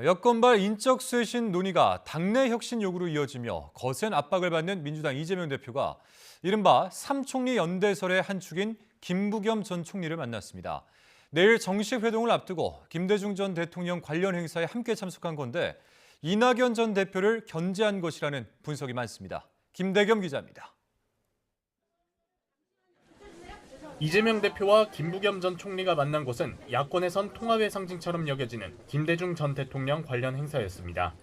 여권발 인적 쇄신 논의가 당내 혁신 요구로 이어지며 거센 압박을 받는 민주당 이재명 대표가 이른바 삼총리 연대설의 한 축인 김부겸 전 총리를 만났습니다. 내일 정식 회동을 앞두고 김대중 전 대통령 관련 행사에 함께 참석한 건데 이낙연 전 대표를 견제한 것이라는 분석이 많습니다. 김대겸 기자입니다. 이재명 대표와 김부겸 전 총리가 만난 곳은 야권에선 통합의 상징처럼 여겨지는 김대중 전 대통령 관련 행사였습니다.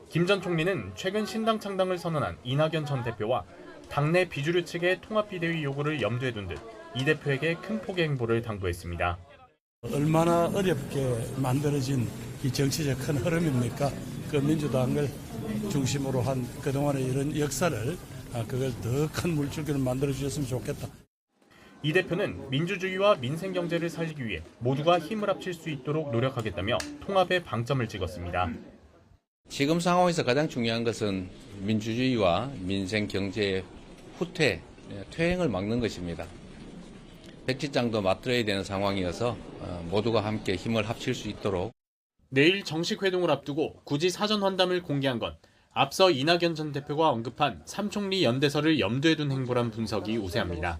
김 전 총리는 최근 신당 창당을 선언한 이낙연 전 대표와 당내 비주류 측의 통합비대위 요구를 염두에 둔 듯 이 대표에게 큰 폭의 행보를 당부했습니다. 얼마나 어렵게 만들어진 이 정치적 큰 흐름입니까? 그 민주당을 중심으로 한 그동안의 이런 역사를 그걸 더 큰 물줄기를 만들어 주셨으면 좋겠다. 이 대표는 민주주의와 민생 경제를 살리기 위해 모두가 힘을 합칠 수 있도록 노력하겠다며 통합에 방점을 찍었습니다. 지금 상황에서 가장 중요한 것은 민주주의와 민생 경제의 퇴행을 막는 것입니다. 백지장도 맞들어야 되는 상황이어서 모두가 함께 힘을 합칠 수 있도록. 내일 정식 회동을 앞두고 굳이 사전 환담을 공개한 건 앞서 이낙연 전 대표가 언급한 삼총리 연대설을 염두에 둔 행보란 분석이 우세합니다.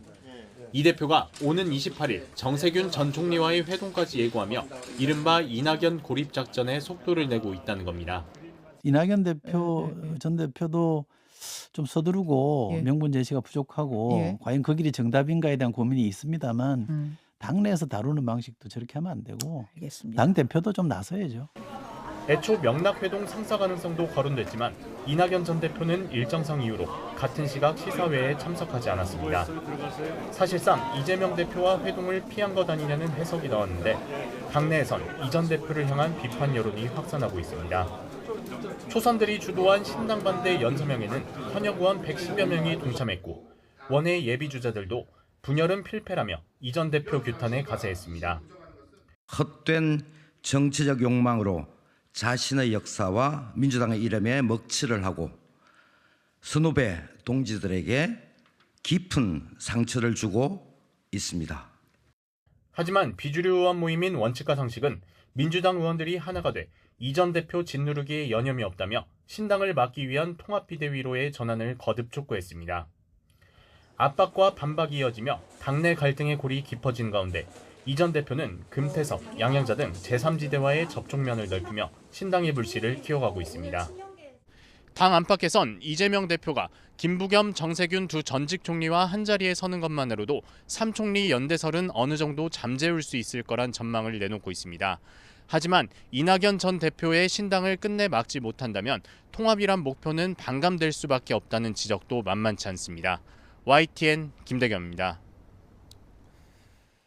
이 대표가 오는 28일 정세균 전 총리와의 회동까지 예고하며 이른바 이낙연 고립작전에 속도를 내고 있다는 겁니다. 이낙연 대표 전 대표도 좀 서두르고 명분 제시가 부족하고 과연 그 길이 정답인가에 대한 고민이 있습니다만 당내에서 다루는 방식도 저렇게 하면 안 되고 알겠습니다. 당 대표도 좀 나서야죠. 애초 명락회동 상사 가능성도 거론됐지만 이낙연 전 대표는 일정상 이유로 같은 시각 시사회에 참석하지 않았습니다. 사실상 이재명 대표와 회동을 피한 것 아니냐는 해석이 나왔는데 당내에선 이 전 대표를 향한 비판 여론이 확산하고 있습니다. 초선들이 주도한 신당 반대 연서명에는 현역 의원 110여 명이 동참했고 원외 예비주자들도 분열은 필패라며 이 전 대표 규탄에 가세했습니다. 헛된 정치적 욕망으로 자신의 역사와 민주당의 이름에 먹칠을 하고 선후배 동지들에게 깊은 상처를 주고 있습니다. 하지만 비주류 의원 모임인 원칙과 상식은 민주당 의원들이 하나가 돼 이 전 대표 짓누르기에 여념이 없다며 신당을 막기 위한 통합비대위로의 전환을 거듭 촉구했습니다. 압박과 반박이 이어지며 당내 갈등의 골이 깊어진 가운데 이 전 대표는 금태섭, 양양자 등 제3지대와의 접촉면을 넓히며 신당의 불씨를 키워가고 있습니다. 당 안팎에선 이재명 대표가 김부겸, 정세균 두 전직 총리와 한자리에 서는 것만으로도 삼총리 연대설은 어느 정도 잠재울 수 있을 거란 전망을 내놓고 있습니다. 하지만 이낙연 전 대표의 신당을 끝내 막지 못한다면 통합이란 목표는 반감될 수밖에 없다는 지적도 만만치 않습니다. YTN 김대겸입니다.